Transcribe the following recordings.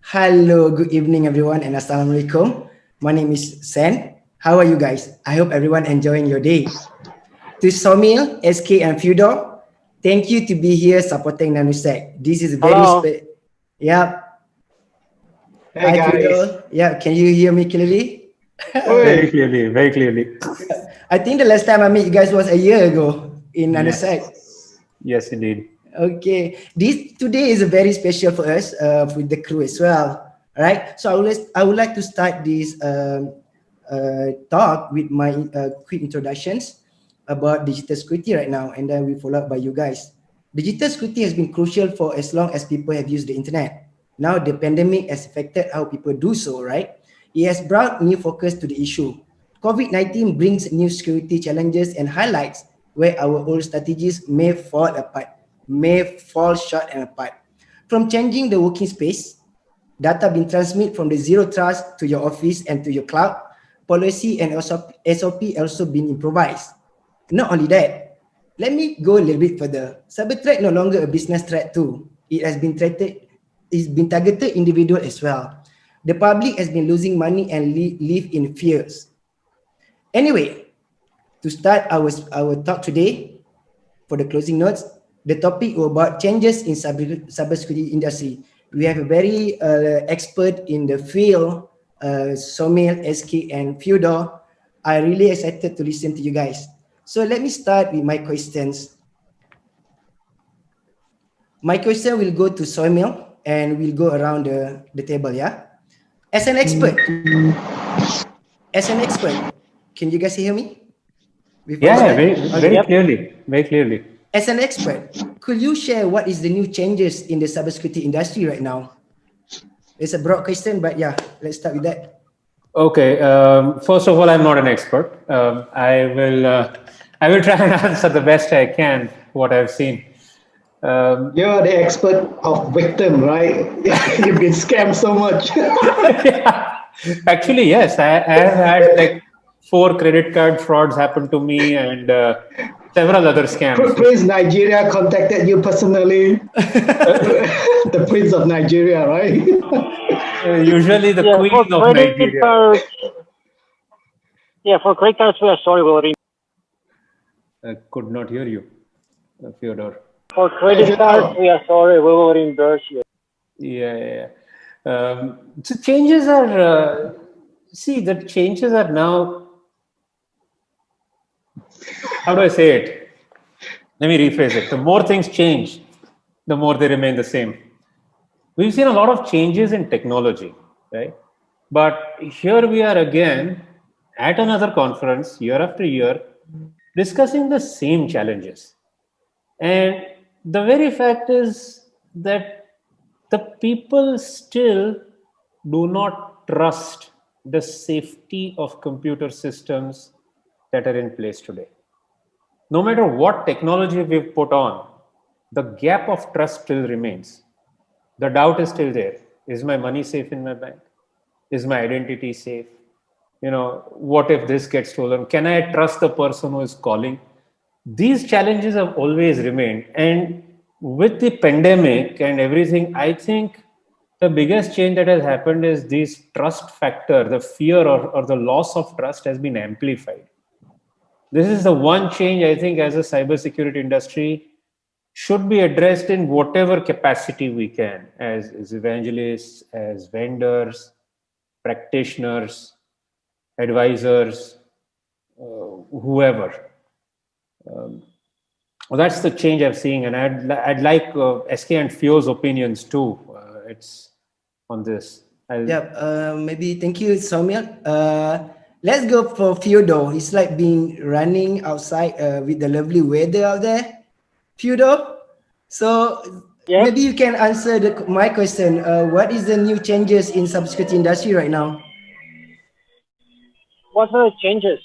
Hello, good evening, everyone, and assalamualaikum. My name is Sen. How are you guys? I hope everyone enjoying your day. To Saumil, SK, and Fyodor, thank you to be here supporting NanoSec. This is very Hello. special. Yeah. Hey Hi, guys. Fyodor. Yeah, can you hear me clearly? Oi. Very clearly, very clearly. I think the last time I met you guys was a year ago in NanoSec. Yes, yes, indeed. Okay, this today is very special for us with the crew as well. All right, so I would like to start this talk with my quick introductions about digital security right now, and then we follow up by you guys. Digital security has been crucial for as long as people have used the internet. Now the pandemic has affected how people do so. Right, it has brought new focus to the issue. COVID-19 brings new security challenges and highlights where our old strategies may fall short and apart. From changing the working space, data being transmitted from the zero trust to your office and to your cloud, policy and SOP also been improvised. Not only that, let me go a little bit further. Cyber threat no longer a business threat too. It's been targeted individual as well. The public has been losing money and live in fears. Anyway, to start our talk today, for the closing notes, the topic about changes in cybersecurity industry. We have a very expert in the field, Saumil, SK, and Fyodor. I'm really excited to listen to you guys. So let me start with my questions. My question will go to Saumil and we'll go around the table, yeah? As an expert, can you guys hear me? Before we Yeah, start? very Okay. Yep. clearly, very clearly. As an expert, could you share what is the new changes in the cybersecurity industry right now? It's a broad question, but yeah, let's start with that. Okay. First of all, I'm not an expert. I will try and answer the best I can what I've seen. You're the expert of victim, right? You've been scammed so much. Actually, yes, I have had like 4 credit card frauds happen to me and several other scams. Prince Nigeria contacted you personally. The Prince of Nigeria, right? Usually the Yeah, for Queen of credit Nigeria. cards. Yeah, for credit cards, we are sorry, we already. I could not hear you, Fyodor. For credit cards, we are sorry, we will reimburse you. Yeah. So changes are, the changes are now, how do I say it? Let me rephrase it. The more things change, the more they remain the same. We've seen a lot of changes in technology, right? But here we are again at another conference year after year discussing the same challenges. And the very fact is that the people still do not trust the safety of computer systems that are in place today. No matter what technology we've put on, the gap of trust still remains. The doubt is still there. Is my money safe in my bank? Is my identity safe? What if this gets stolen? Can I trust the person who is calling? These challenges have always remained. And with the pandemic and everything, I think the biggest change that has happened is this trust factor, the fear or the loss of trust has been amplified. This is the one change I think as a cybersecurity industry should be addressed in whatever capacity we can, as evangelists, as vendors, practitioners, advisors, whoever. Well, that's the change I'm seeing, and I'd like SK and Fio's opinions too. It's on this. Yeah, maybe thank you, Saumil. Let's go for Fyodor. It's like being running outside with the lovely weather out there. Fyodor, so Yep. maybe you can answer my question. What is the new changes in cybersecurity industry right now? What are the changes?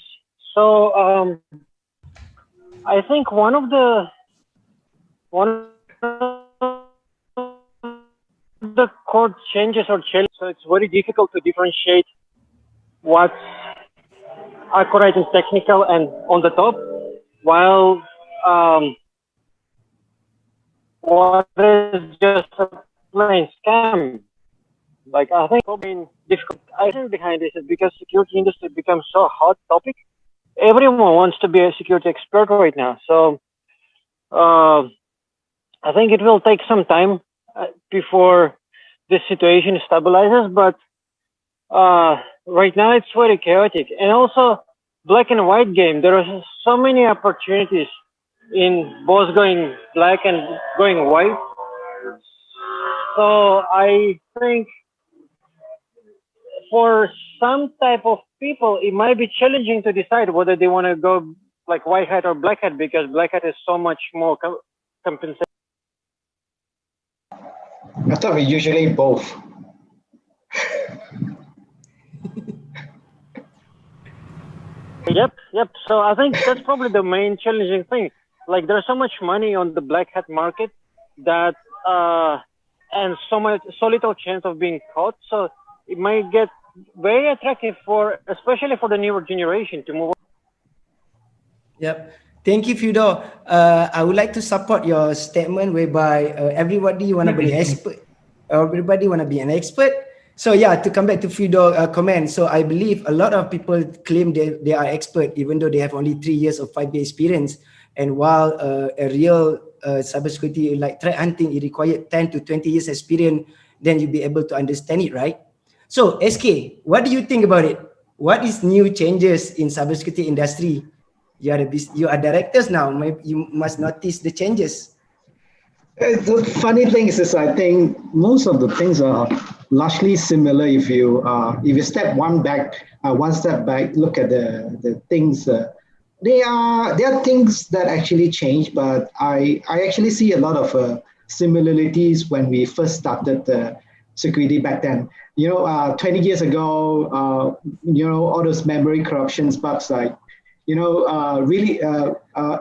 So, I think one of the core changes or challenges. So it's very difficult to differentiate what's accurate and technical and on the top, while what is just a plain scam. Like, I think probably difficult. I think behind this is because security industry becomes so hot topic. Everyone wants to be a security expert right now. So I think it will take some time before this situation stabilizes. But right now it's very chaotic, and also black and white game. There are so many opportunities in both going black and going white. So I think for some type of people, it might be challenging to decide whether they want to go like white hat or black hat, because black hat is so much more compensated. I thought we usually both. Yep. So I think that's probably the main challenging thing. Like, there's so much money on the black hat market that and so little chance of being caught. So it might get very attractive especially for the newer generation to move on. Yep. Thank you, Fyodor. I would like to support your statement whereby everybody want to be an expert. Everybody want to be an expert. So yeah, to come back to Fyodor comment. So I believe a lot of people claim they are expert even though they have only 3 years or 5 years experience. And while a real cybersecurity like threat hunting, it required 10 to 20 years experience, then you'll be able to understand it, right? So SK, what do you think about it? What is new changes in cybersecurity industry? You are directors now. Maybe you must notice the changes. The funny thing is I think most of the things are largely similar. If you step one step back, look at the things. There are things that actually change, but I actually see a lot of similarities when we first started the security back then. 20 years ago, all those memory corruptions bugs, like, really,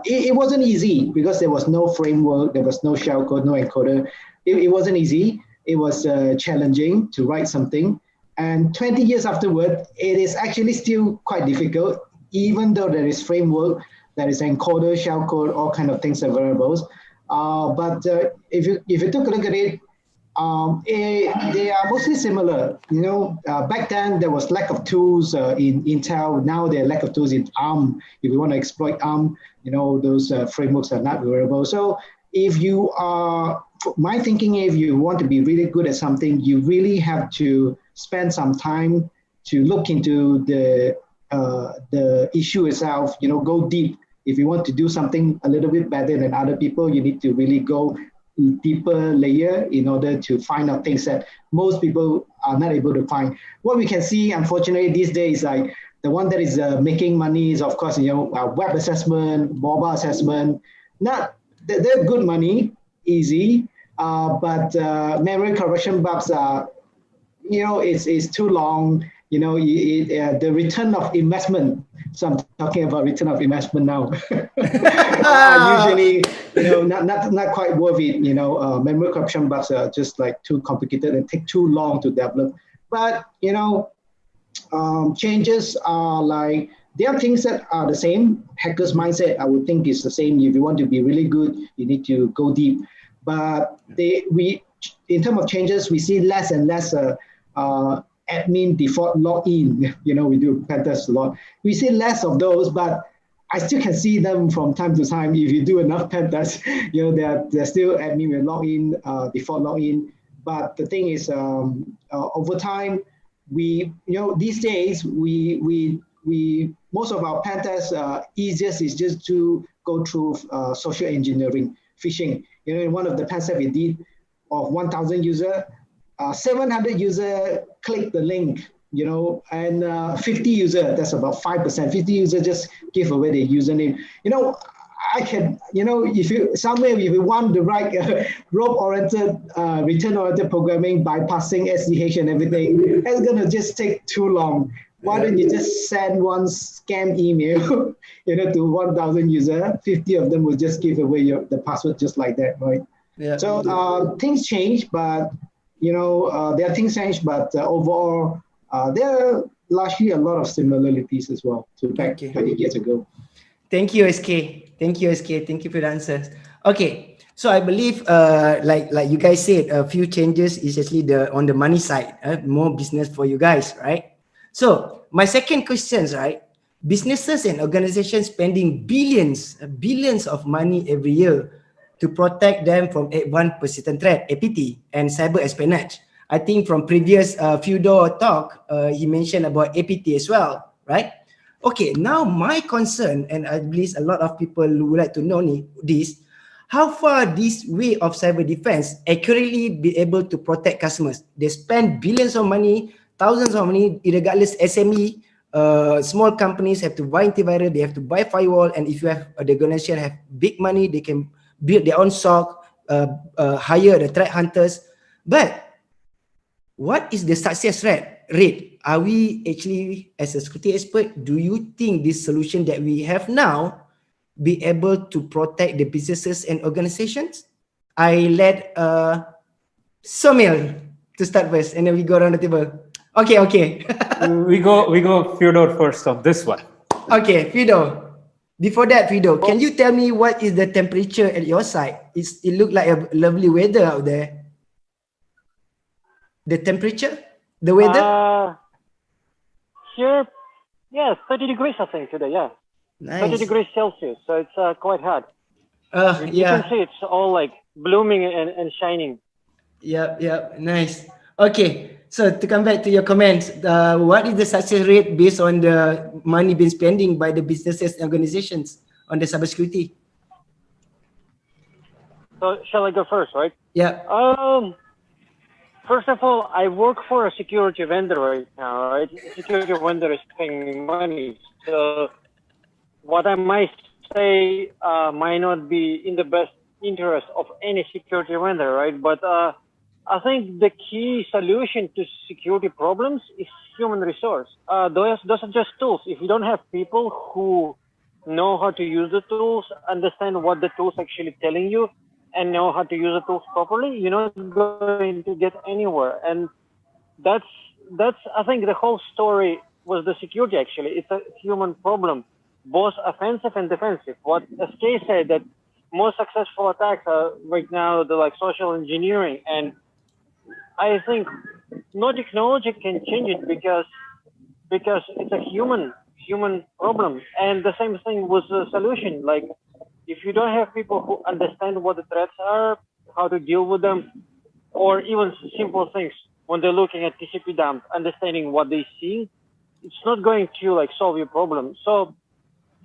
it wasn't easy because there was no framework, there was no shellcode, no encoder. It wasn't easy. It was challenging to write something. And 20 years afterward, it is actually still quite difficult, even though there is framework, there is encoder, shellcode, all kind of things are variables. But if you took a look at it, they are mostly similar. Back then there was lack of tools in Intel. Now there are lack of tools in ARM. If you want to exploit ARM, those frameworks are not variable. So my thinking, if you want to be really good at something, you really have to spend some time to look into the issue itself. Go deep. If you want to do something a little bit better than other people, you need to really go deeper layer in order to find out things that most people are not able to find. What we can see, unfortunately, these days, like the one that is making money is, of course, web assessment, mobile assessment. They're good money, easy, but memory corruption bugs are, it's too long. The return of investment. So I'm talking about return of investment now. Usually, not quite worth it. Memory corruption bugs are just like too complicated and take too long to develop. But changes are like, there are things that are the same. Hackers' mindset, I would think, is the same. If you want to be really good, you need to go deep. But in terms of changes, we see less and less admin default login. We do pen tests a lot. We see less of those, but I still can see them from time to time. If you do enough pen tests, they're still admin will login, default login. But the thing is, over time, these days, we most of our pen tests, easiest is just to go through social engineering, phishing. In one of the pen tests we did of 1,000 users, 700 users click the link, and 50 users, that's about 5%. 50 users just give away their username. I can, if you want to write rope-oriented, return-oriented programming, bypassing SDH and everything, it's going to just take too long. Why don't you just send one scam email, to 1,000 users, 50 of them will just give away the password just like that, right? Yeah. So things change, but there are things change, but overall, there are largely a lot of similarities as well to back 20 years ago. Thank you, SK. Thank you, SK. Thank you for the answers. Okay, So I believe, like you guys said, a few changes is actually on the money side, more business for you guys, right? So my second question is, right, businesses and organizations spending billions of money every year to protect them from one persistent threat, APT, and cyber espionage. I think from previous Fyodor talk, he mentioned about APT as well, right? Okay, now my concern, and I believe a lot of people would like to know this, how far this way of cyber defense accurately be able to protect customers? They spend billions of money, thousands of money, regardless SME, small companies have to buy antivirus, they have to buy firewall, and if you have the organization have big money, they can build their own SOC, hire the threat hunters. But what is the success rate? Are we actually, as a security expert, do you think this solution that we have now be able to protect the businesses and organizations? I let Saumil to start first, and then we go around the table. Okay. we go Fyodor first on this one. Okay, Fyodor. Before that, Fyodor, can you tell me what is the temperature at your side? It look like a lovely weather out there. The temperature, the weather? Here, yeah, 30 degrees, I think, today, yeah. Nice. 30 degrees Celsius, so it's quite hot. You yeah. can see it's all like blooming and shining. Yep, nice. Okay, so to come back to your comments, what is the success rate based on the money being spending by the businesses and organizations on the cybersecurity? So shall I go first, right? Yeah. First of all, I work for a security vendor right now, right? Security vendor is paying me money. So what I might say might not be in the best interest of any security vendor, right? But I think the key solution to security problems is human resource. Those are just tools. If you don't have people who know how to use the tools, understand what the tools actually telling you, and know how to use the tools properly, you're not going to get anywhere. And that's I think the whole story was the security. Actually, it's a human problem, both offensive and defensive. What SK said, that most successful attacks are right now the like social engineering, and I think no technology can change it because it's a human problem. And the same thing was the solution. Like, if you don't have people who understand what the threats are, how to deal with them, or even simple things when they're looking at TCP dump, understanding what they see, it's not going to like solve your problem. So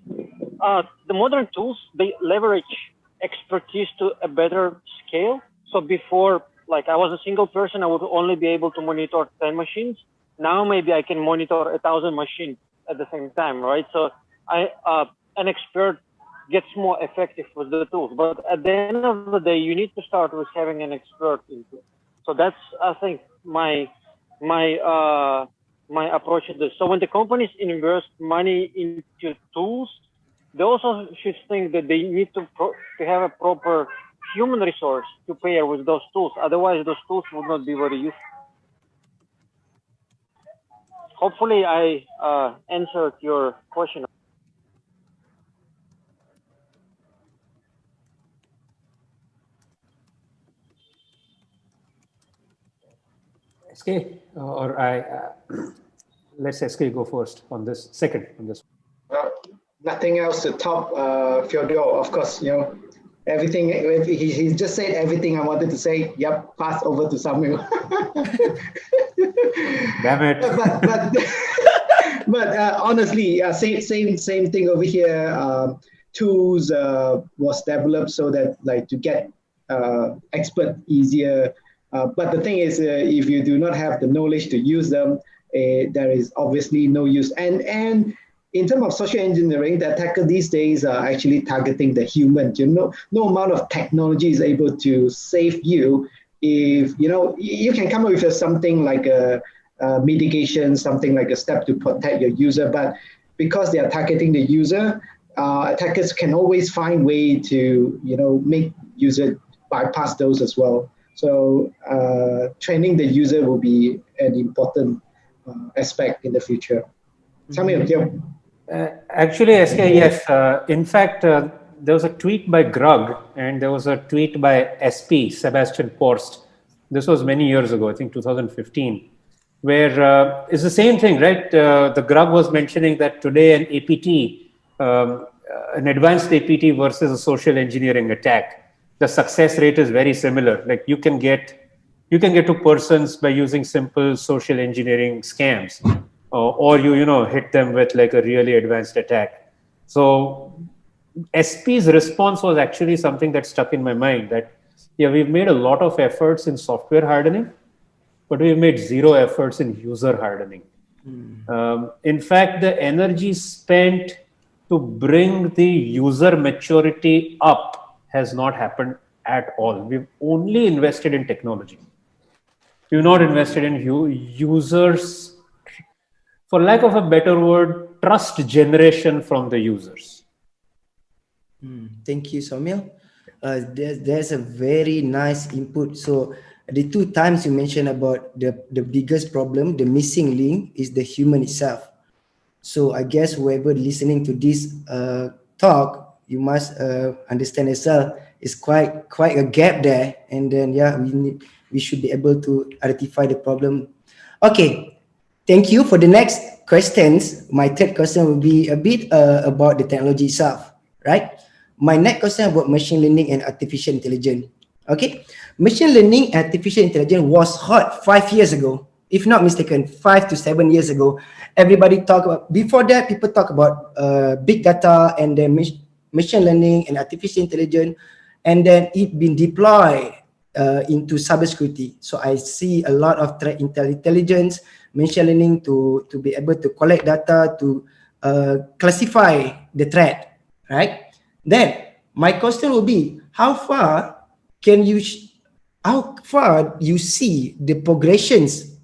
the modern tools, they leverage expertise to a better scale. So before, like, I was a single person, I would only be able to monitor 10 machines. Now maybe I can monitor 1,000 machines at the same time, right? So an expert gets more effective with the tools. But at the end of the day, you need to start with having an expert into it. So that's, I think, my approach to this. So when the companies invest money into tools, they also should think that they need to have a proper human resource to pair with those tools. Otherwise, those tools would not be very useful. Hopefully, I answered your question. SK, or let's SK go first on this, second on this. Nothing else to top Fyodor, of course, you know, everything, he just said everything I wanted to say. Yep, pass over to Saumil. Damn it. But honestly, same thing over here. Tools was developed so that like to get expert easier. But the thing is, if you do not have the knowledge to use them, there is obviously no use. And in terms of social engineering, the attacker these days are actually targeting the human. You know, no amount of technology is able to save you. If you know, you can come up with something like a mitigation, something like a step to protect your user, but because they are targeting the user, attackers can always find way to, you know, make user bypass those as well. So training the user will be an important aspect in the future. Saumil, Actually, SK, yes. In fact, there was a tweet by Grug and there was a tweet by SP, Sebastian Porst. This was many years ago, I think 2015, where it's the same thing, right? The Grug was mentioning that today an APT, an advanced APT versus a social engineering attack, the success rate is very similar. Like you can get to persons by using simple social engineering scams, or you hit them with like a really advanced attack. So SP's response was actually something that stuck in my mind, that yeah, we've made a lot of efforts in software hardening, but we've made zero efforts in user hardening. In fact, the energy spent to bring the user maturity up has not happened at all. We've only invested in technology. We've not invested in users, for lack of a better word, trust generation from the users. Thank you, Saumil. There's a very nice input. So the two times you mentioned about the biggest problem, the missing link, is the human itself. So I guess whoever listening to this talk, you must understand as well, it's quite a gap there. And then we should be able to identify the problem. Okay, thank you. For the next questions, my third question will be a bit about the technology itself, right? My next question about machine learning and artificial intelligence. Okay, machine learning and artificial intelligence was hot 5 years ago, if not mistaken, 5 to 7 years ago. Everybody talk about, before that, people talk about big data and then machine learning and artificial intelligence, and then it been deployed into cybersecurity. So I see a lot of threat intelligence, machine learning to be able to collect data to classify the threat, right? Then my question will be, how far you see the progressions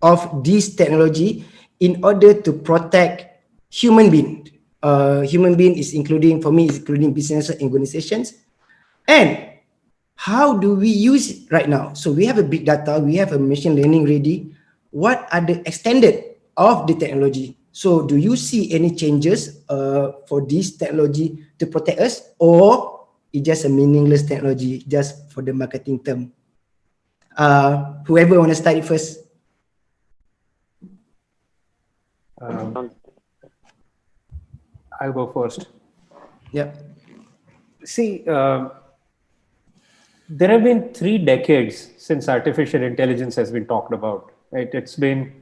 of this technology in order to protect human being? Human being is including, for me, is including business organizations. And how do we use it right now? So we have a big data, we have a machine learning ready. What are the extended of the technology? So do you see any changes for this technology to protect us, or it's just a meaningless technology just for the marketing term? Whoever want to start it first. I'll go first. Yeah. See, there have been 3 decades since artificial intelligence has been talked about, right? It's been,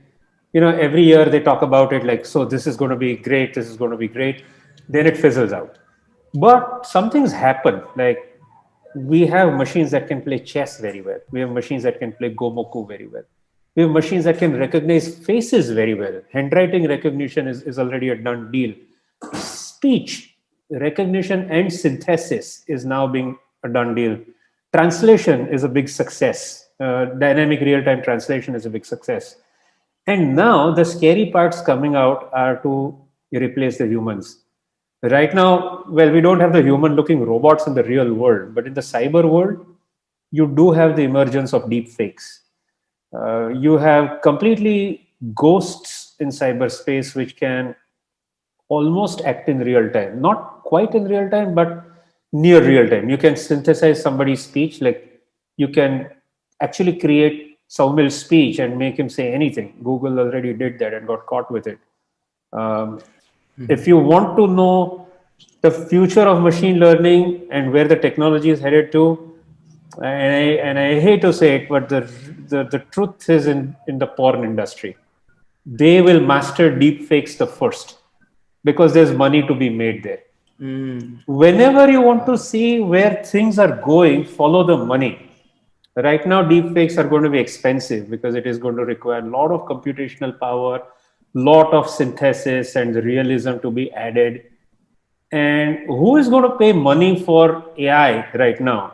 every year they talk about it like, so this is going to be great, this is going to be great. Then it fizzles out. But something's happened. Like, we have machines that can play chess very well. We have machines that can play Gomoku very well. We have machines that can recognize faces very well. Handwriting recognition is already a done deal. Speech recognition and synthesis is now being a done deal. Translation is a big success. Dynamic real-time translation is a big success. And now the scary parts coming out are to replace the humans. Right now, well, we don't have the human-looking robots in the real world, but in the cyber world, you do have the emergence of deep fakes. You have completely ghosts in cyberspace which can almost act in real time. Not quite in real time, but near real time. You can synthesize somebody's speech, like you can actually create Saumil's speech and make him say anything. Google already did that and got caught with it. If you want to know the future of machine learning and where the technology is headed to, and I hate to say it, but the truth is in the porn industry. They will master deepfakes the first because there's money to be made there. Whenever you want to see where things are going, follow the money. Right now, deepfakes are going to be expensive because it is going to require a lot of computational power, lot of synthesis and realism to be added. And who is going to pay money for AI right now?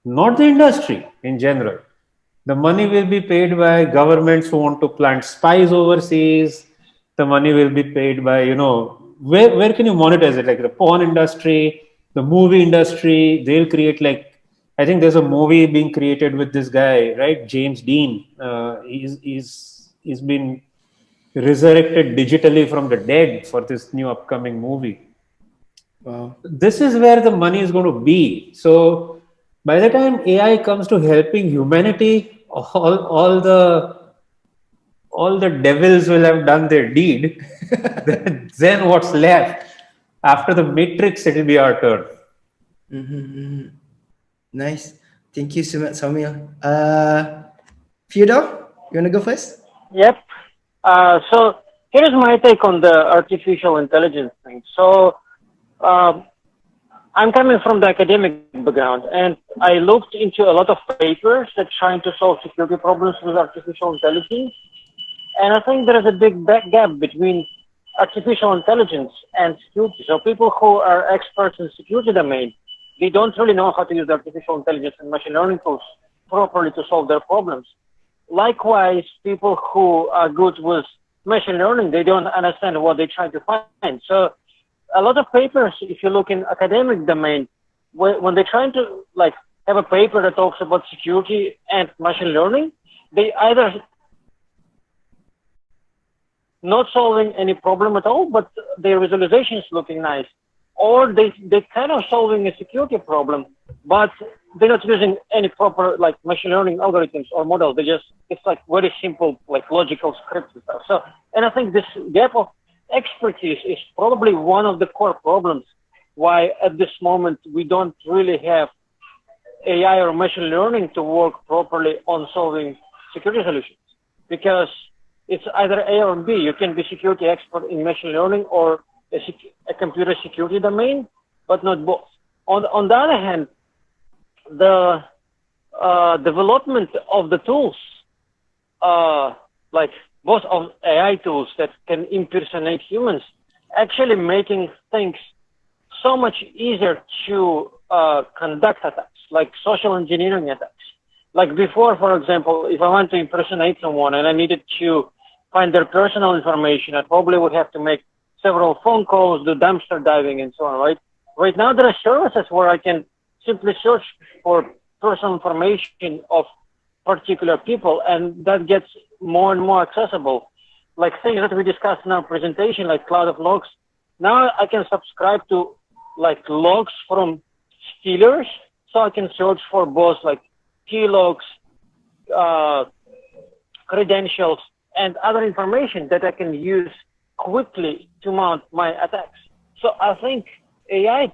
Not the industry in general. The money will be paid by governments who want to plant spies overseas. The money will be paid by, where can you monetize it? Like the porn industry, the movie industry, they'll create I think there's a movie being created with this guy, right? James Dean. He's been resurrected digitally from the dead for this new upcoming movie. Wow. This is where the money is going to be. So by the time AI comes to helping humanity, all the devils will have done their deed. Then what's left? After the matrix, it will be our turn. Nice. Thank you so much, Saumil. Fyodor, you wanna go first? Yep. So here's my take on the artificial intelligence thing. So um, I'm coming from the academic background, and I looked into a lot of papers that trying to solve security problems with artificial intelligence. And I think there is a big gap between artificial intelligence and security. So people who are experts in security domain, they don't really know how to use artificial intelligence and machine learning tools properly to solve their problems. Likewise, people who are good with machine learning, they don't understand what they're trying to find. So a lot of papers, if you look in academic domain, when they're trying to like have a paper that talks about security and machine learning, they either not solving any problem at all, but their visualization is looking nice. Or they kind of solving a security problem, but they're not using any proper like machine learning algorithms or models. It's like very simple, like logical scripts and stuff. So, and I think this gap of expertise is probably one of the core problems why at this moment we don't really have AI or machine learning to work properly on solving security solutions. Because it's either A or B. You can be security expert in machine learning or a computer security domain, but not both. On the other hand, the development of the tools, like both of AI tools that can impersonate humans, actually making things so much easier to conduct attacks, like social engineering attacks. Like before, for example, if I want to impersonate someone and I needed to find their personal information, I probably would have to make several phone calls, do dumpster diving and so on, right? Right now, there are services where I can simply search for personal information of particular people, and that gets more and more accessible. Like things that we discussed in our presentation, like Cloud of Logs. Now I can subscribe to like logs from stealers, so I can search for both like key logs, credentials, and other information that I can use quickly to mount my attacks. So I think AI,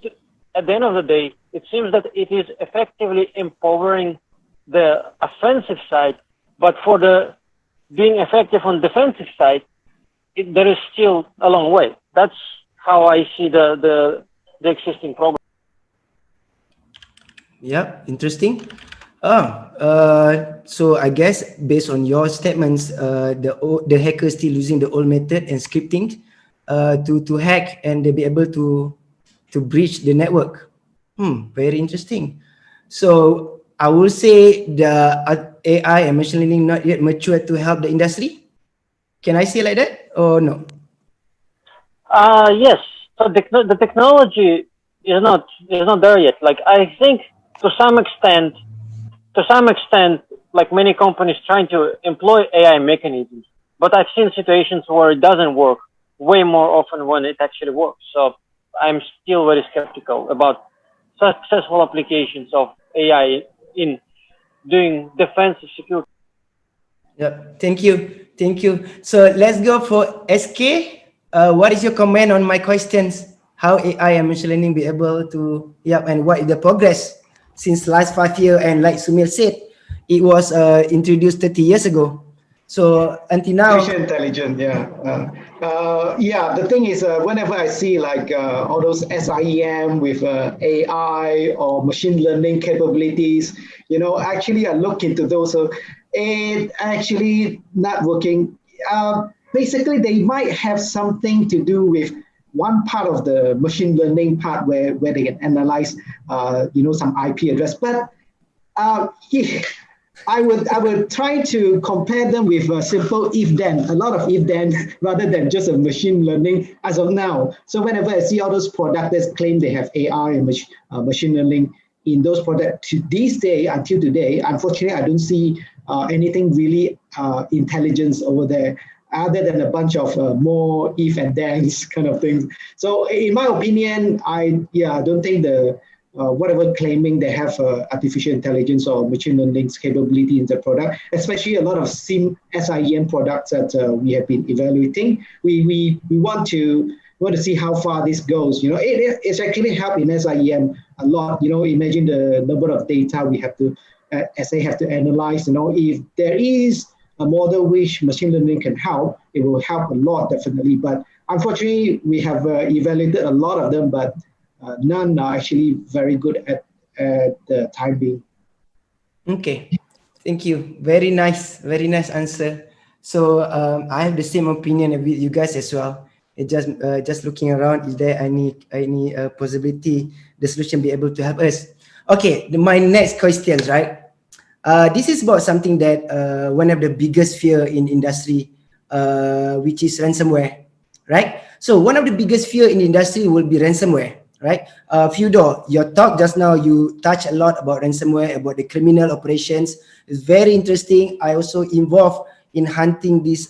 at the end of the day, it seems that it is effectively empowering the offensive side, but for the being effective on defensive side, there is still a long way. That's how I see the existing problem. Yeah, interesting. So I guess based on your statements, the hackers still using the old method and scripting to hack, and they be able to breach the network. Very interesting. So I will say the AI and machine learning not yet mature to help the industry. Can I say like that or no? Yes. So the technology is not there yet. Like I think to some extent, like many companies trying to employ AI mechanisms, but I've seen situations where it doesn't work way more often when it actually works. So I'm still very skeptical about successful applications of AI in doing defensive security. Yeah, thank you. Thank you. So let's go for SK. What is your comment on my questions? How AI and machine learning be able to, and what is the progress since last 5 years? And like Saumil said, it was introduced 30 years ago. So until now, Artificial intelligence, yeah. The thing is, whenever I see like all those SIEM with AI or machine learning capabilities, actually I look into those. So it actually not working. Basically, they might have something to do with one part of the machine learning part where they can analyze, some IP address, but I would try to compare them with a simple if-then, a lot of if-then, rather than just a machine learning as of now. So whenever I see all those products that claim they have AI and machine learning in those products, to this day, until today, unfortunately, I don't see anything really intelligence over there. other than a bunch of more if and thens kind of things. So in my opinion, I don't think the whatever claiming they have artificial intelligence or machine learning capability in the product, especially a lot of SIEM products that we have been evaluating. We want to see how far this goes. It's actually helped in SIEM a lot. Imagine the number of data we have to SA have to analyze. If there is a model which machine learning can help, it will help a lot, definitely. But unfortunately, we have evaluated a lot of them, but none are actually very good at the time being. Okay, thank you. Very nice answer. So I have the same opinion with you guys as well. It just looking around, is there any possibility the solution be able to help us? Okay, my next question, right? This is about something that one of the biggest fear in industry, which is ransomware, right? So one of the biggest fear in the industry will be ransomware, right? Fyodor, your talk just now, you touch a lot about ransomware, about the criminal operations. It's very interesting. I also involved in hunting this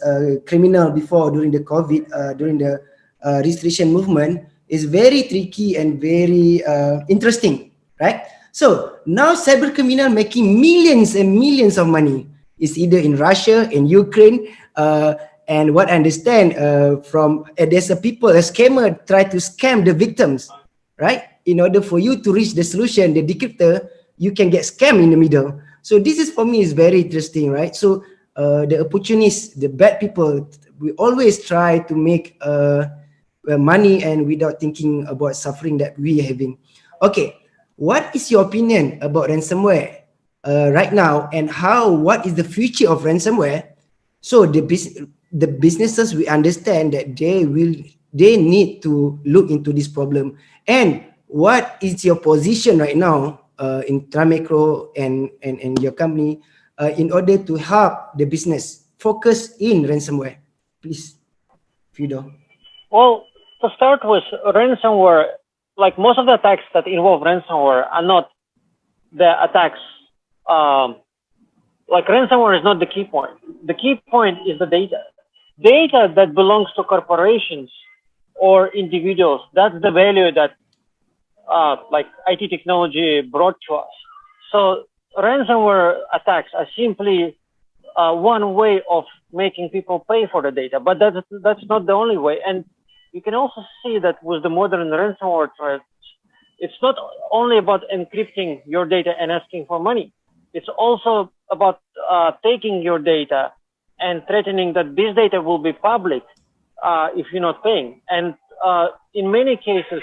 criminal before during the COVID, during the restriction movement. Is very tricky and very interesting, right? So now cyber criminal making millions and millions of money. It's either in Russia, in Ukraine, and what I understand there's a scammer try to scam the victims, right? In order for you to reach the solution, the decryptor, you can get scammed in the middle. So this is, for me, is very interesting, right? So the opportunists, the bad people, we always try to make money and without thinking about suffering that we are having. Okay, what is your opinion about ransomware right now, and what is the future of ransomware? So the businesses, we understand that they need to look into this problem. And what is your position right now in Tramicro and your company in order to help the business focus in ransomware? Please, Fyodor. Well, to start with, ransomware, like most of the attacks that involve ransomware are not the attacks. Like ransomware is not the key point. The key point is the data. Data that belongs to corporations or individuals. That's the value that like IT technology brought to us. So ransomware attacks are simply one way of making people pay for the data, but that's not the only way. And you can also see that with the modern ransomware threats, it's not only about encrypting your data and asking for money. It's also about taking your data and threatening that this data will be public if you're not paying. And in many cases,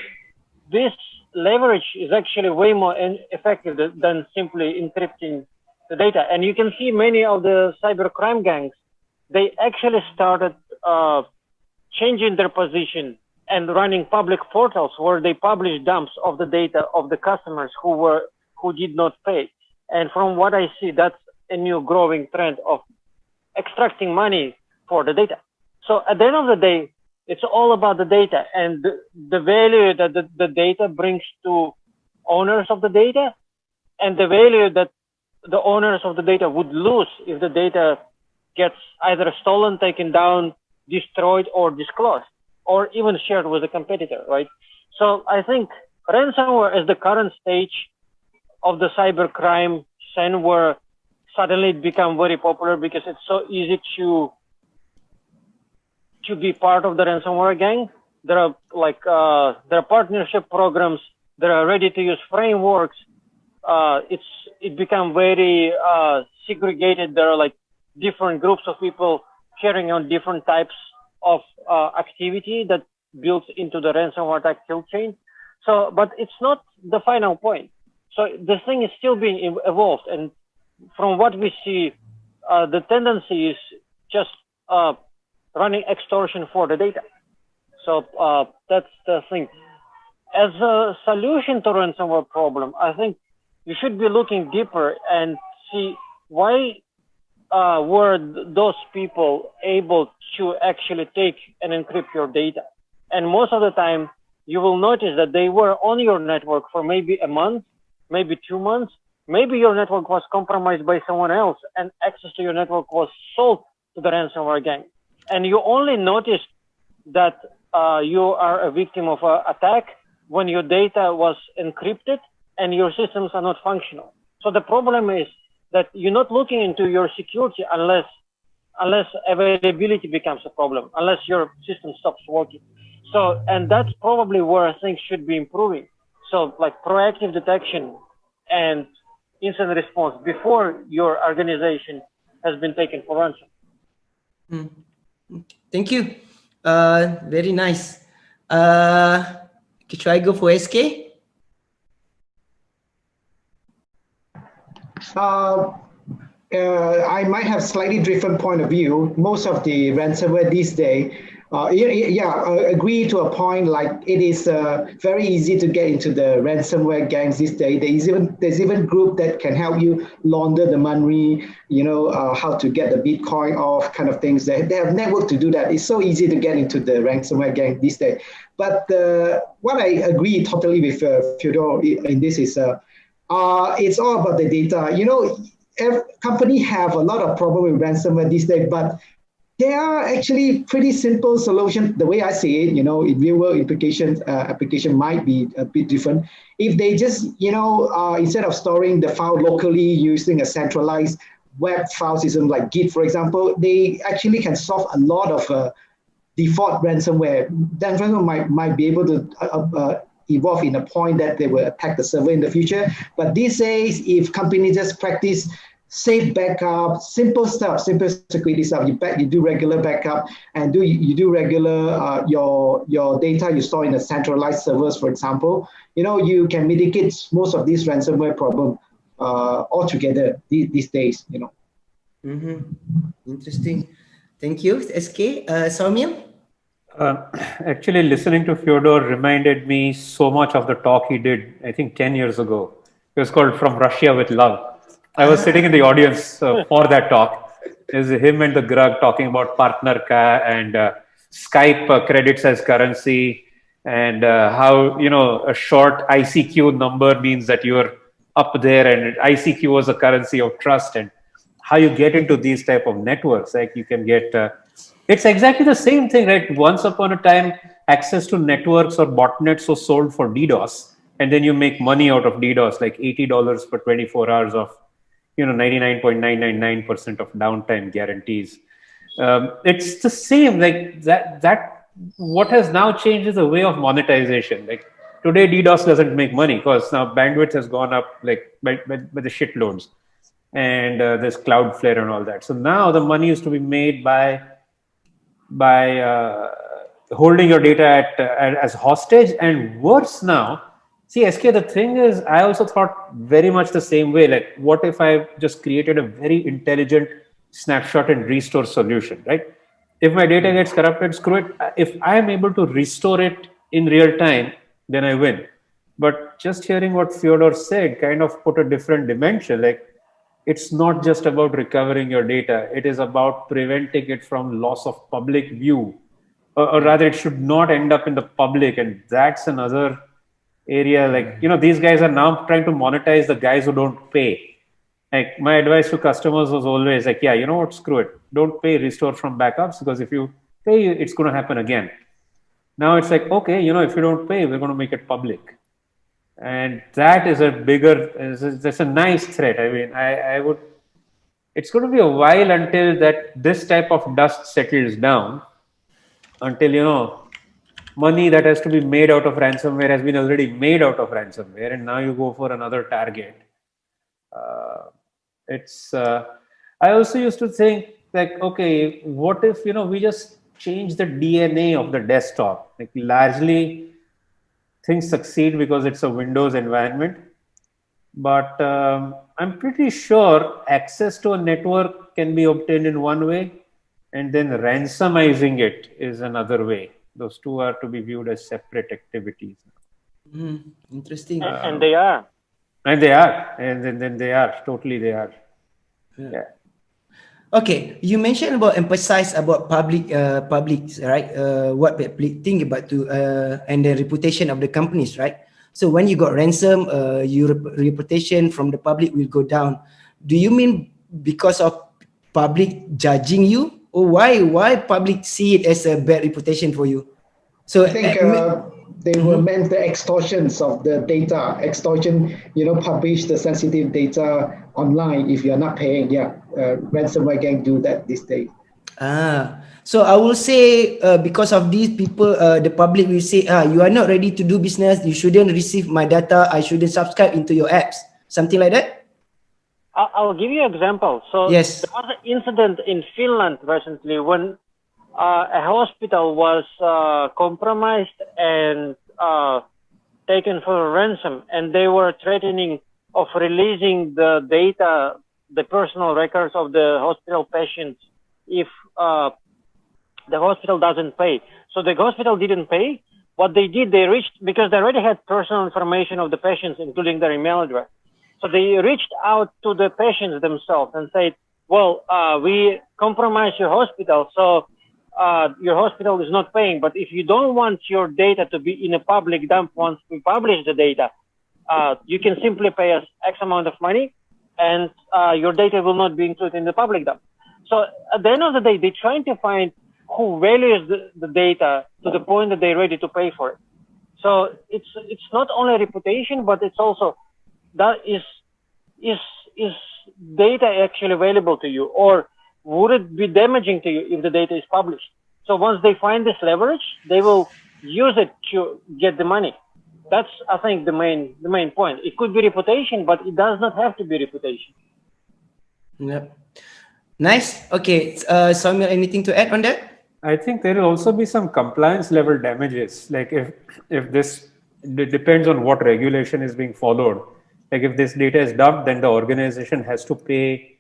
this leverage is actually way more effective than simply encrypting the data. And you can see many of the cybercrime gangs, they actually started changing their position and running public portals where they publish dumps of the data of the customers who did not pay. And from what I see, that's a new growing trend of extracting money for the data. So at the end of the day, it's all about the data and the value that the data brings to owners of the data, and the value that the owners of the data would lose if the data gets either stolen, taken down, destroyed, or disclosed, or even shared with a competitor, right? So I think ransomware is the current stage of the cybercrime scene where suddenly it become very popular because it's so easy to be part of the ransomware gang. There are partnership programs, there are ready-to-use frameworks. It become very segregated. There are like different groups of people carrying on different types of activity that builds into the ransomware attack kill chain. So, but it's not the final point. So this thing is still being evolved, and from what we see, the tendency is just running extortion for the data. So that's the thing. As a solution to ransomware problem, I think you should be looking deeper and see why were those people able to actually take and encrypt your data. And most of the time, you will notice that they were on your network for maybe a month, maybe 2 months. Maybe your network was compromised by someone else and access to your network was sold to the ransomware gang. and you only notice that you are a victim of an attack when your data was encrypted and your systems are not functional. So the problem is that you're not looking into your security unless availability becomes a problem, unless your system stops working. So, and that's probably where things should be improving. So like proactive detection and incident response before your organization has been taken for ransom. Thank you. Very nice. Should I go for SK? I might have slightly different point of view. Most of the ransomware these days, agree to a point. Like it is very easy to get into the ransomware gangs these days. There's even group that can help you launder the money. How to get the Bitcoin off, kind of things. They have network to do that. It's so easy to get into the ransomware gang these days. But what I agree totally with Fyodor in this is it's all about the data. Every company have a lot of problem with ransomware these days, but there are actually pretty simple solutions. The way I see it, in real world application might be a bit different. If they just, instead of storing the file locally using a centralized web file system like Git, for example, they actually can solve a lot of default ransomware. Then ransomware might be able to evolve in a point that they will attack the server in the future. But these days, if companies just practice safe backup, simple stuff, simple security stuff, you do regular backup and you do regular your data you store in a centralized servers, for example, you can mitigate most of these ransomware problem altogether these days. Interesting. Thank you, SK. Saumil? Actually, listening to Fyodor reminded me so much of the talk he did, I think 10 years ago. It was called From Russia with Love. I was sitting in the audience for that talk. There's him and the Grug talking about Partnerka and Skype credits as currency, and how, a short ICQ number means that you're up there, and ICQ was a currency of trust, and how you get into these type of networks. Like you can get, it's exactly the same thing, right? Once upon a time, access to networks or botnets was sold for DDoS, and then you make money out of DDoS, like $80 per 24 hours of 99.999% of downtime guarantees. It's the same, like that what has now changed is the way of monetization. Like today DDoS doesn't make money because now bandwidth has gone up like by the shitloads, and there's Cloudflare and all that. So now the money is to be made by holding your data as hostage, and worse now. See, SK, the thing is, I also thought very much the same way. Like, what if I just created a very intelligent snapshot and restore solution, right? If my data gets corrupted, screw it. If I am able to restore it in real time, then I win. But just hearing what Fyodor said kind of put a different dimension. Like, it's not just about recovering your data. It is about preventing it from loss of public view. Or rather, it should not end up in the public. And that's another area. Like, these guys are now trying to monetize the guys who don't pay. Like, my advice to customers was always like, yeah, you know what, screw it. Don't pay restore from backups, because if you pay, it's going to happen again. Now it's like, okay, if you don't pay, we're going to make it public. And that is that's a nice threat. I mean, it's going to be a while until this type of dust settles down, until, money that has to be made out of ransomware has been already made out of ransomware, and now you go for another target. I also used to think like, okay, what if, we just change the DNA of the desktop? Like, largely things succeed because it's a Windows environment, but I'm pretty sure access to a network can be obtained in one way, and then ransomizing it is another way. Those two are to be viewed as separate activities. Interesting. And they are. And they are. And then they are. Totally they are. Yeah. Okay, you mentioned about emphasize about public, right? What public think about and the reputation of the companies, right? So when you got ransom, your reputation from the public will go down. Do you mean because of public judging you, why public see it as a bad reputation for you? So I think they were meant the extortions of the data. Extortion, publish the sensitive data online if you're not paying. Yeah, ransomware gang do that these days. So I will say because of these people, the public will say, you are not ready to do business. You shouldn't receive my data. I shouldn't subscribe into your apps. Something like that. I'll give you an example. So Yes. there was an incident in Finland recently when a hospital was compromised and taken for ransom, and they were threatening of releasing the data, the personal records of the hospital patients if the hospital doesn't pay. So the hospital didn't pay. What they did, they reached, because they already had personal information of the patients, including their email address. So they reached out to the patients themselves and said, well, we compromised your hospital, so your hospital is not paying. But if you don't want your data to be in a public dump once we publish the data, you can simply pay us X amount of money and your data will not be included in the public dump. So at the end of the day, they're trying to find who values the data to the point that they're ready to pay for it. So it's not only reputation, but it's also that is data actually available to you, or would it be damaging to you if the data is published? So once they find this leverage, they will use it to get the money. That's, I think, the main point. It could be reputation, but it does not have to be reputation. Yep. Nice. Okay. Saumil, anything to add on that? I think there will also be some compliance level damages. Like if this, it depends on what regulation is being followed. Like if this data is dumped, then the organization has to pay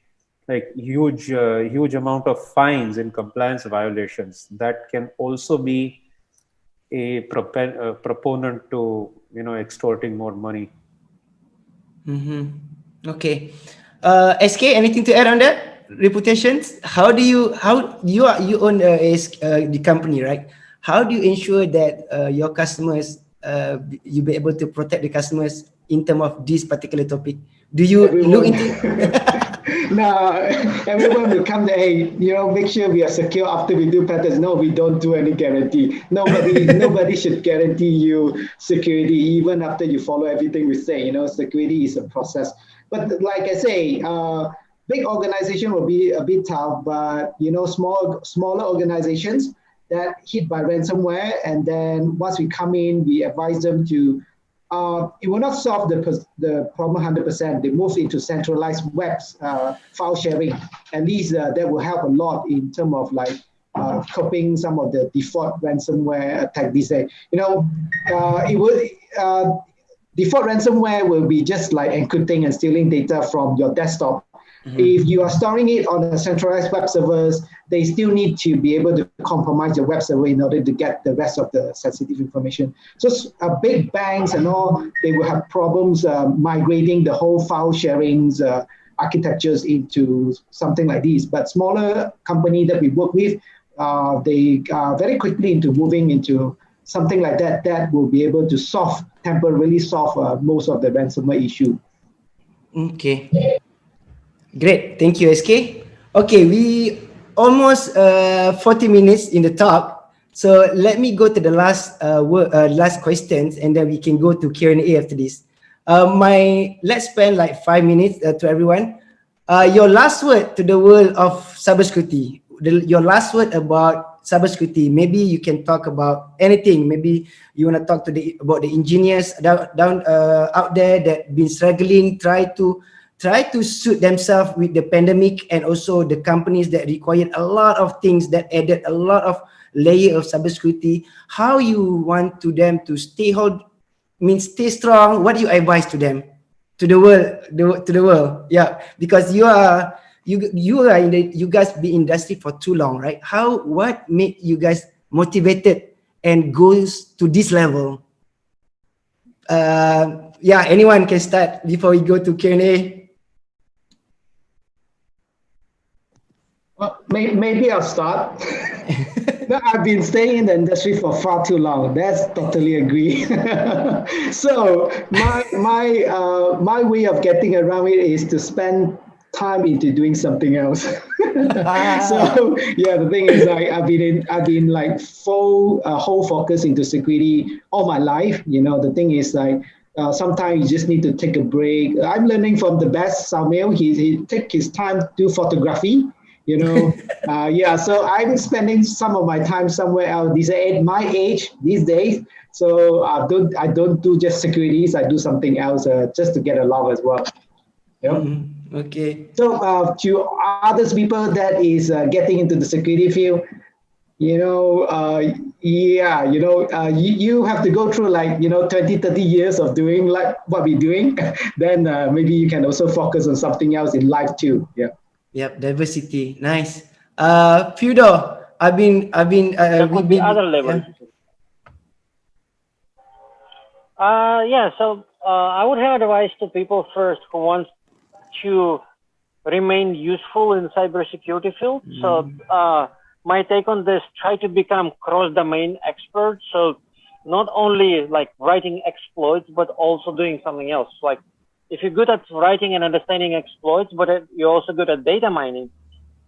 like huge amount of fines in compliance violations. That can also be a proponent to extorting more money. Okay. SK, anything to add on that? Reputations. How you own the company, right? How do you ensure that your customers you be able to protect the customers in terms of this particular topic? Do you look into? No, everyone will come to, hey, make sure we are secure after we do patents. No, we don't do any guarantee. Nobody should guarantee you security even after you follow everything we say. Security is a process. But like I say, big organization will be a bit tough, but smaller organizations that hit by ransomware, and then once we come in, we advise them to. It will not solve the problem 100%. They move into centralized webs, file sharing. At least that will help a lot in terms of like coping some of the default ransomware attack. It will default ransomware will be just like encrypting and stealing data from your desktop. If you are storing it on a centralized web servers, they still need to be able to compromise your web server in order to get the rest of the sensitive information. So big banks and all, they will have problems migrating the whole file sharing architectures into something like this. But smaller company that we work with, they are very quickly into moving into something like that that will be able to temporarily solve most of the ransomware issue. Okay. Great. Thank you, SK. Okay, we almost 40 minutes in the talk. So let me go to the last questions, and then we can go to Q&A after this. Let's spend like 5 minutes to everyone. Your last word to the world of cybersecurity. Your last word about cybersecurity. Maybe you can talk about anything. Maybe you want to talk about the engineers down out there that been struggling, try to suit themselves with the pandemic, and also the companies that required a lot of things that added a lot of layer of cybersecurity. How you want them to stay strong? What do you advise to them, to the world? Yeah, because you guys be in industry for too long, right? What made you guys motivated and goes to this level? Yeah, anyone can start before we go to Q&A. Well, maybe I'll start. No, I've been staying in the industry for far too long. That's totally agree. So my way of getting around it is to spend time into doing something else. So yeah, the thing is, I've been like full whole focus into security all my life. The thing is like sometimes you just need to take a break. I'm learning from the best Saumil. He take his time to do photography. Yeah. So I'm spending some of my time somewhere else. These are at my age these days. So I don't do just securities. I do something else just to get along as well. Okay. So to others people that is getting into the security field, you have to go through like 20, 30 years of doing like what we're doing. Then maybe you can also focus on something else in life too. Yeah. Yep, diversity. Nice. Fyodor, There we've could be been, other levels. So I would have advice to people first who want to remain useful in cybersecurity field. So my take on this: try to become cross-domain expert. So not only like writing exploits, but also doing something else. Like if you're good at writing and understanding exploits, but you're also good at data mining,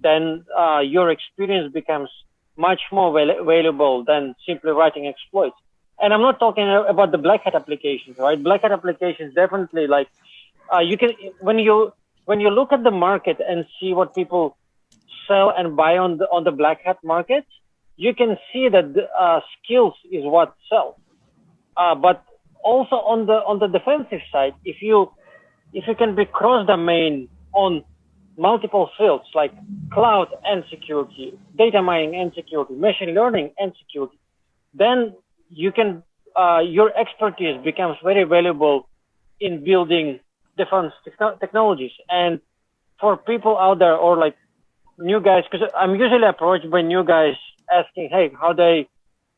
then your experience becomes much more valuable than simply writing exploits. And I'm not talking about the black hat applications, right? Black hat applications definitely like you can when you look at the market and see what people sell and buy on the black hat market, you can see that skills is what sells. But also on the defensive side, if you can be cross domain on multiple fields like cloud and security, data mining and security, machine learning and security, then you can your expertise becomes very valuable in building different technologies. And for people out there or like new guys, because I'm usually approached by new guys asking, hey, how do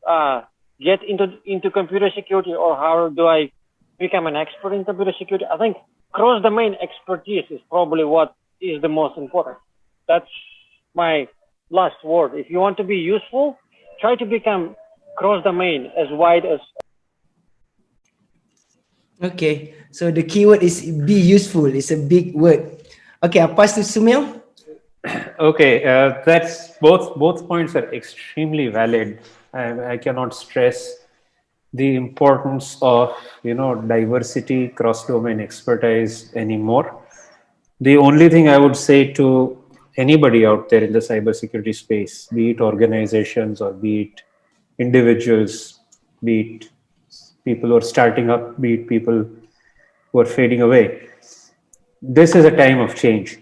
I get into computer security, or how do I become an expert in computer security? I think cross-domain expertise is probably what is the most important. That's my last word. If you want to be useful, try to become cross-domain as wide as. Okay, so the keyword is be useful. It's a big word. Okay, I'll pass to Saumil. Okay, that's both points are extremely valid. I cannot stress the importance of diversity, cross-domain expertise anymore. The only thing I would say to anybody out there in the cybersecurity space, be it organizations or be it individuals, be it people who are starting up, be it people who are fading away, this is a time of change.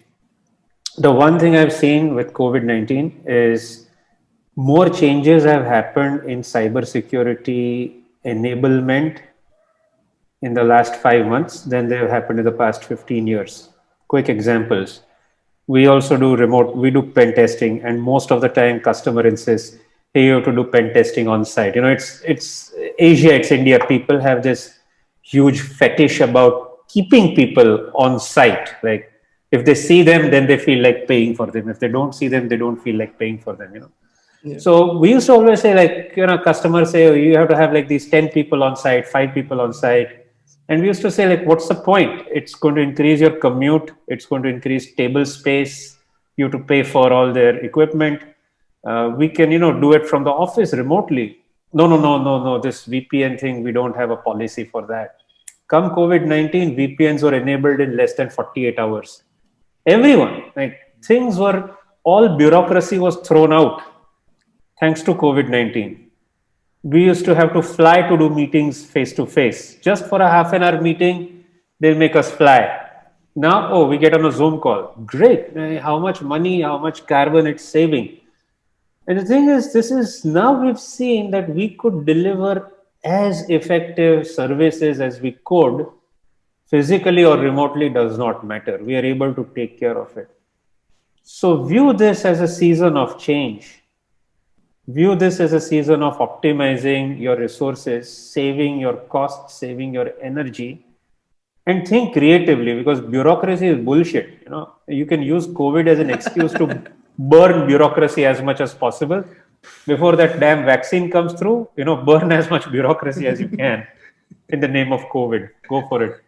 The one thing I've seen with COVID-19 is more changes have happened in cybersecurity enablement in the last 5 months than they have happened in the past 15 years. Quick examples. We also do we do pen testing, and most of the time customer insists, hey, you have to do pen testing on site. It's Asia, it's India. People have this huge fetish about keeping people on site. Like if they see them, then they feel like paying for them. If they don't see them, they don't feel like paying for them, Yeah. So we used to always say, like, customers say, oh, you have to have like these 10 people on site, 5 people on site. And we used to say, like, what's the point? It's going to increase your commute. It's going to increase table space. You have to pay for all their equipment. We can, do it from the office remotely. No. This VPN thing, we don't have a policy for that. Come COVID-19, VPNs were enabled in less than 48 hours. Everyone, like all bureaucracy was thrown out thanks to COVID-19. We used to have to fly to do meetings face to face. Just for a half an hour meeting, they'll make us fly. Now, we get on a Zoom call. Great. How much money, how much carbon it's saving. And the thing is, now we've seen that we could deliver as effective services as we could, physically or remotely does not matter. We are able to take care of it. So view this as a season of change. View this as a season of optimizing your resources, saving your costs, saving your energy, and think creatively, because bureaucracy is bullshit. You can use COVID as an excuse to burn bureaucracy as much as possible. Before that damn vaccine comes through, burn as much bureaucracy as you can in the name of COVID. Go for it.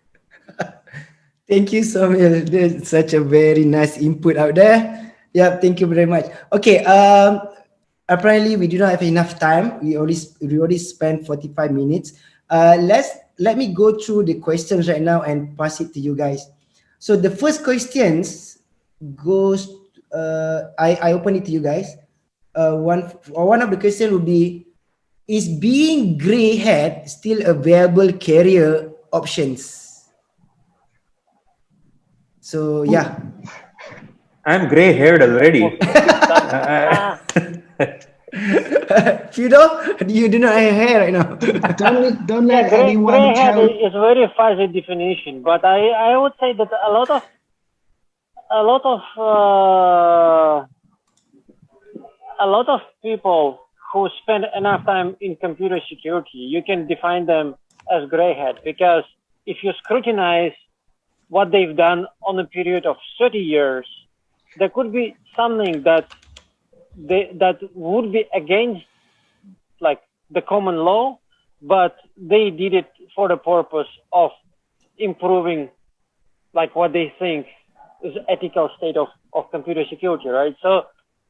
Thank you, Saumil. There's such a very nice input out there. Yeah, thank you very much. Okay, apparently we do not have enough time. We already spent 45 minutes. Let me go through the questions right now and pass it to you guys. So the first questions goes I open it to you guys. One of the question would be, is being gray haired still a viable career options? So yeah. I'm gray haired already. Fyodor, you do not have hair right now. Don't Yeah, let anyone gray hair tell. is very fuzzy definition, but I would say that a lot of a lot of people who spend enough time in computer security, you can define them as gray hat, because if you scrutinize what they've done on a period of 30 years, there could be something that would be against like the common law, but they did it for the purpose of improving like what they think is ethical state of computer security, right? So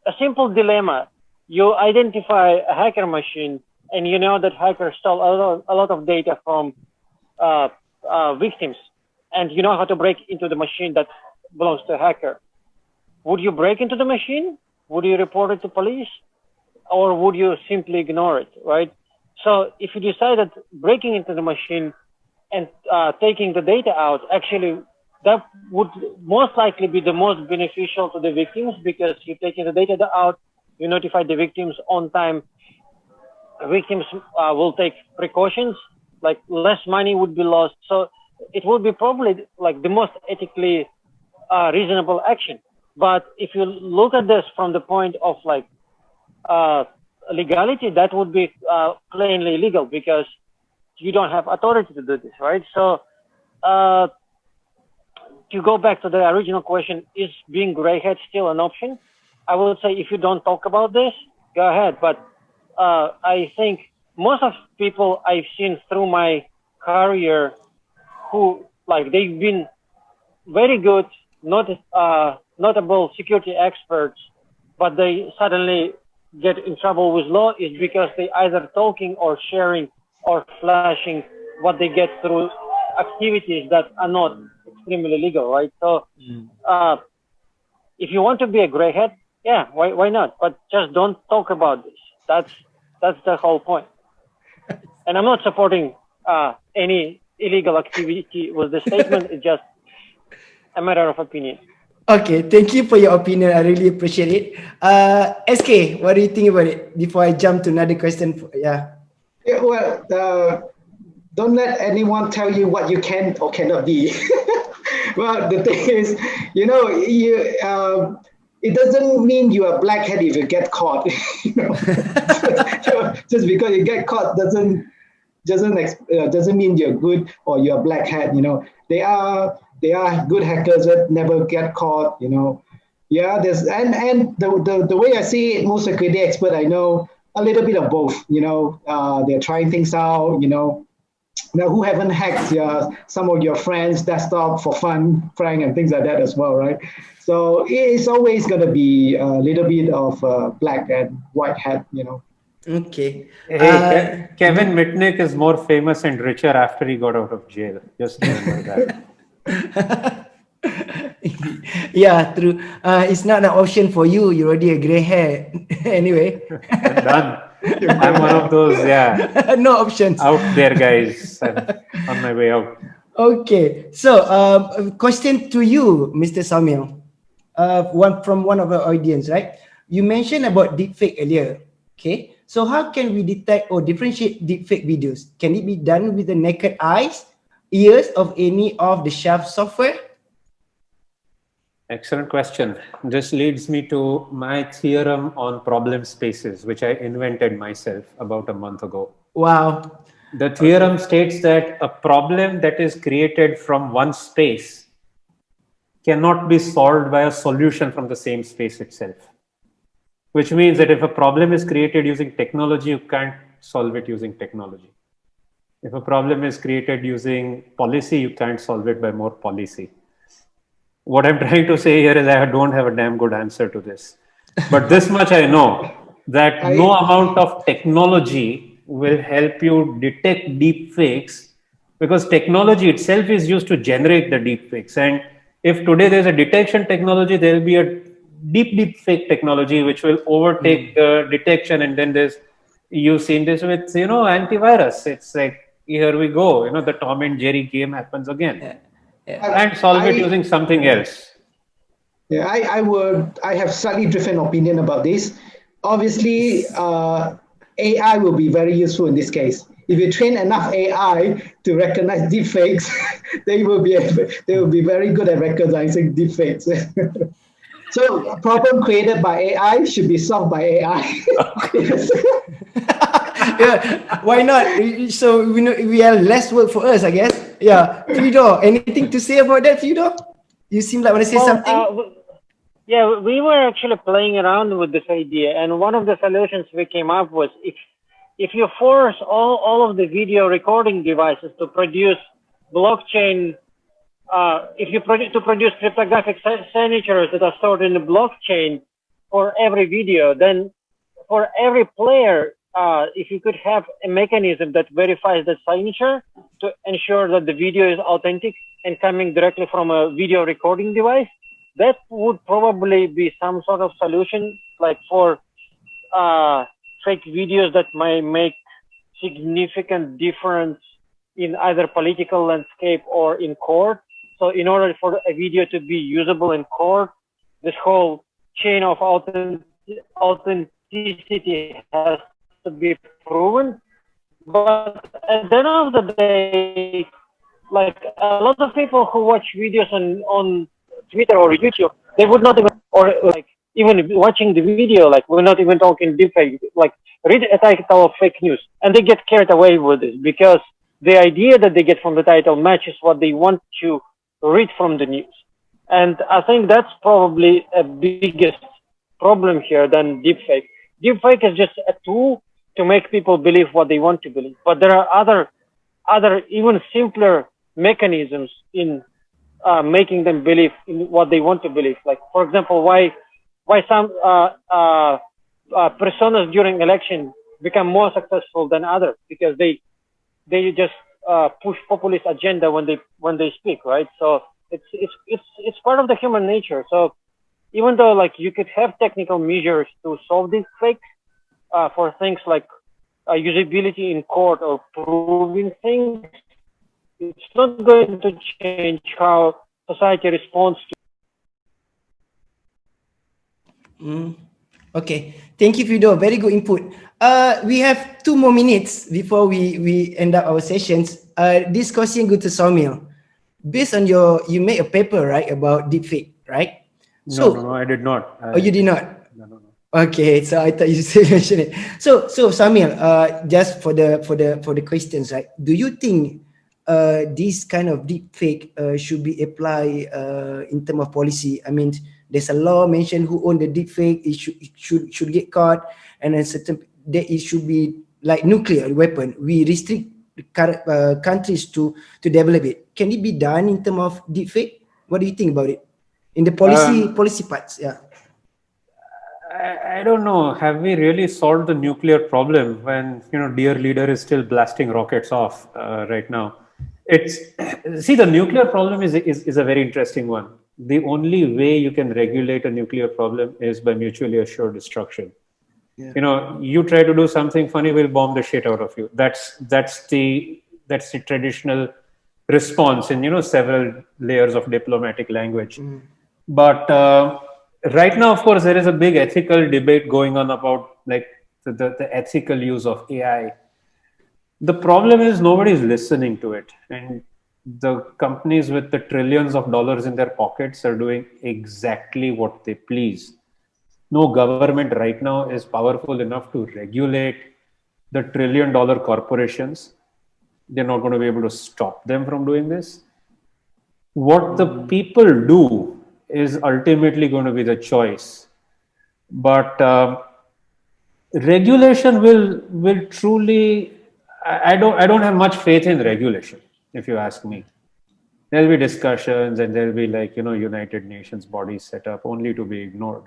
a simple dilemma: you identify a hacker machine and you know that hackers stole a lot of data from victims, and you know how to break into the machine that belongs to a hacker. Would you break into the machine? Would you report it to police? Or would you simply ignore it, right? So if you decide that breaking into the machine and taking the data out, actually, that would most likely be the most beneficial to the victims, because you're taking the data out, you notify the victims on time. Victims will take precautions, like less money would be lost. So it would be probably like the most ethically reasonable action. But if you look at this from the point of like legality, that would be plainly illegal, because you don't have authority to do this, right? So to go back to the original question, is being gray hat still an option? I would say if you don't talk about this, go ahead. But I think most of people I've seen through my career who like they've been very good, notable security experts, but they suddenly get in trouble with law, is because they either talking or sharing or flashing what they get through activities that are not extremely legal, right? So if you want to be a gray hat, yeah, why not? But just don't talk about this. That's the whole point. And I'm not supporting any illegal activity with the statement. It's just a matter of opinion. Okay, thank you for your opinion. I really appreciate it. SK, what do you think about it? Before I jump to another question. Yeah, Well, don't let anyone tell you what you can or cannot be. Well, the thing is, it doesn't mean you are black hat if you get caught. Just because you get caught doesn't mean you're good or you're black hat. They are good hackers that never get caught. Yeah, there's and the way I see it, most security expert I know, a little bit of both. They're trying things out. Now, who haven't hacked some of your friends' desktop for fun, prank, and things like that as well, right? So it's always going to be a little bit of black and white hat. okay. Hey, Kevin Mitnick is more famous and richer after he got out of jail. Just remember that. Yeah, true. It's not an option for you. You're already a gray hair. Anyway. I'm done. I'm one of those, no options. out there guys. I'm on my way out. Okay. So, question to you, Mr. Saumil. One of our audience, right? You mentioned about deepfake earlier. Okay. So how can we detect or differentiate deepfake videos? Can it be done with the naked eyes, ears of any of the Shah software? Excellent question. This leads me to my theorem on problem spaces, which I invented myself about a month ago. Wow. The theorem states that a problem that is created from one space cannot be solved by a solution from the same space itself. Which means that if a problem is created using technology, you can't solve it using technology. If a problem is created using policy, you can't solve it by more policy. What I'm trying to say here is I don't have a damn good answer to this. But this much I know, that no amount of technology will help you detect deep fakes, because technology itself is used to generate the deep fakes. And if today there's a detection technology, there will be a deep fake technology which will overtake the detection. And then you've seen this with, antivirus. It's like, here we go, the Tom and Jerry game happens again. And solve it using something else. Yeah, I have slightly different opinion about this. Obviously, AI will be very useful in this case. If you train enough AI to recognize deepfakes, they will be very good at recognizing deepfakes. So a problem created by AI should be solved by AI. Yes. Yeah, why not? So we have less work for us, I guess. Yeah, Fyodor, anything to say about that, Fyodor? You seem like want to say something. Yeah, we were actually playing around with this idea, and one of the solutions we came up with, if you force all of the video recording devices to produce blockchain, if you produce cryptographic signatures that are stored in the blockchain for every video, then for every player, if you could have a mechanism that verifies the signature to ensure that the video is authentic and coming directly from a video recording device, that would probably be some sort of solution, like for fake videos that might make significant difference in either political landscape or in court. So in order for a video to be usable in court, this whole chain of authenticity has to be proven. But at the end of the day, like a lot of people who watch videos on Twitter or YouTube, they would not even, or like even watching the video, like we're not even talking deepfake, like read a title of fake news, and they get carried away with it because the idea that they get from the title matches what they want to read from the news. And I think that's probably a biggest problem here than deepfake. Deepfake is just a tool to make people believe what they want to believe. But there are other even simpler mechanisms in making them believe in what they want to believe. Like, for example, why some personas during election become more successful than others, because they just push populist agenda when they speak, right? So it's part of the human nature. So even though like you could have technical measures to solve these fakes for things like usability in court or proving things, it's not going to change how society responds to. Okay, thank you, Fyodor. Very good input. We have 2 more minutes before we end up our sessions. This question goes to Saumil. Based on you made a paper, right, about deepfake, right? No, I did not. Oh, you did not? No. Okay, so I thought you still mentioned it. So Saumil, just for the questions, right? Do you think this kind of deepfake should be applied in terms of policy? I mean, there's a law mentioned who own the deepfake. It should get caught, and then that it should be like nuclear weapon. We restrict countries to develop it. Can it be done in terms of deepfake? What do you think about it in the policy parts? Yeah. I don't know. Have we really solved the nuclear problem when dear leader is still blasting rockets off right now? See, the nuclear problem is a very interesting one. The only way you can regulate a nuclear problem is by mutually assured destruction. Yeah. You try to do something funny, we'll bomb the shit out of you. That's the traditional response in several layers of diplomatic language. But right now, of course, there is a big ethical debate going on about like the ethical use of AI. The problem is nobody's listening to it, and the companies with the trillions of dollars in their pockets are doing exactly what they please. No government right now is powerful enough to regulate the trillion-dollar corporations. They're not going to be able to stop them from doing this. What the people do is ultimately going to be the choice. But regulation will truly. I don't have much faith in regulation, if you ask me. There'll be discussions and there'll be like, United Nations bodies set up only to be ignored.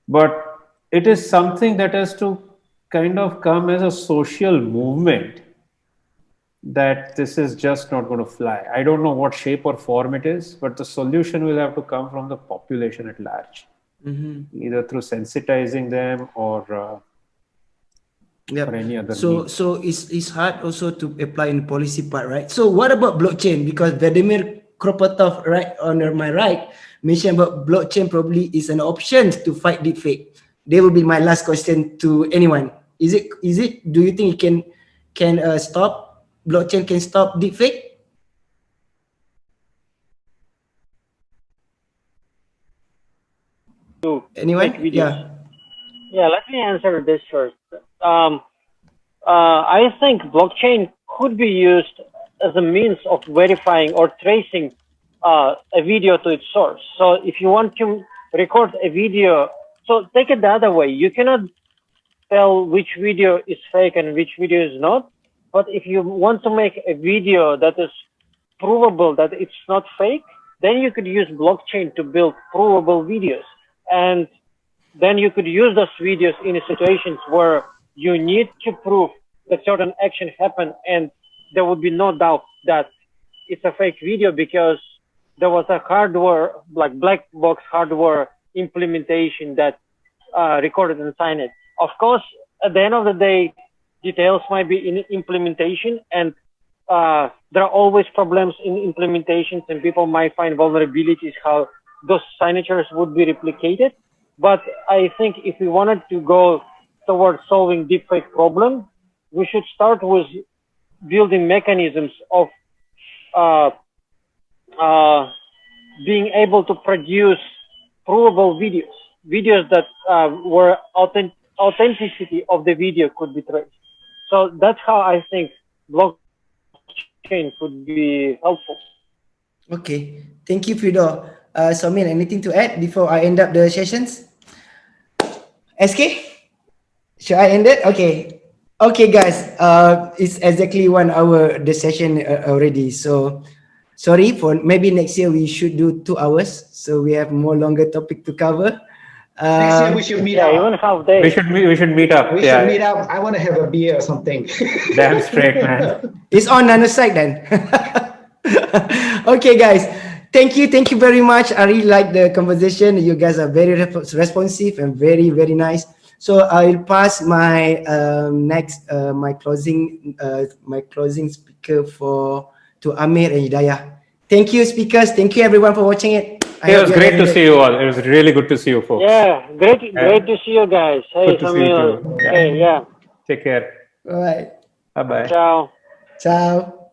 But it is something that has to kind of come as a social movement, that this is just not going to fly. I don't know what shape or form it is, but the solution will have to come from the population at large, either through sensitizing them or any other means. So it's hard also to apply in policy part, right? So what about blockchain? Because Vladimir Kropotov, right on my right, mentioned about blockchain probably is an option to fight deepfake. That will be my last question to anyone. Is it? Do you think it can stop blockchain? Can stop deepfake? Anyone? Yeah. Yeah, let me answer this first. I think blockchain could be used as a means of verifying or tracing a video to its source. So if you want to record a video, so take it the other way. You cannot tell which video is fake and which video is not. But if you want to make a video that is provable that it's not fake, then you could use blockchain to build provable videos. And then you could use those videos in situations where you need to prove that certain action happened, and there would be no doubt that it's a fake video because there was a hardware, like black box hardware implementation that recorded and signed it. Of course, at the end of the day, details might be in implementation, and there are always problems in implementations, and people might find vulnerabilities how those signatures would be replicated. But I think if we wanted to go towards solving deepfake problem, we should start with building mechanisms of being able to produce provable videos that where authenticity of the video could be traced. So that's how I think blockchain could be helpful. Okay, thank you, Fyodor. Saumil, anything to add before I end up the sessions? SK? Should I end it? Okay. Okay, guys. It's exactly 1 hour the session already. So sorry for maybe next year we should do 2 hours, so we have more longer topic to cover. Next year we should meet up. Even half day. We should meet up. We should meet up. I want to have a beer or something. Damn straight, man. It's on NanoSec then. Okay, guys. Thank you very much. I really like the conversation. You guys are very responsive and very nice. So I'll pass my my closing speaker to Amir and Hidayah. Thank you, speakers. Thank you, everyone, for watching it. It was great to see you all. It was really good to see you folks. Yeah, great to see you guys. Hey, Saumil. Hey, yeah. Take care. All right. Bye-bye. Ciao. Ciao.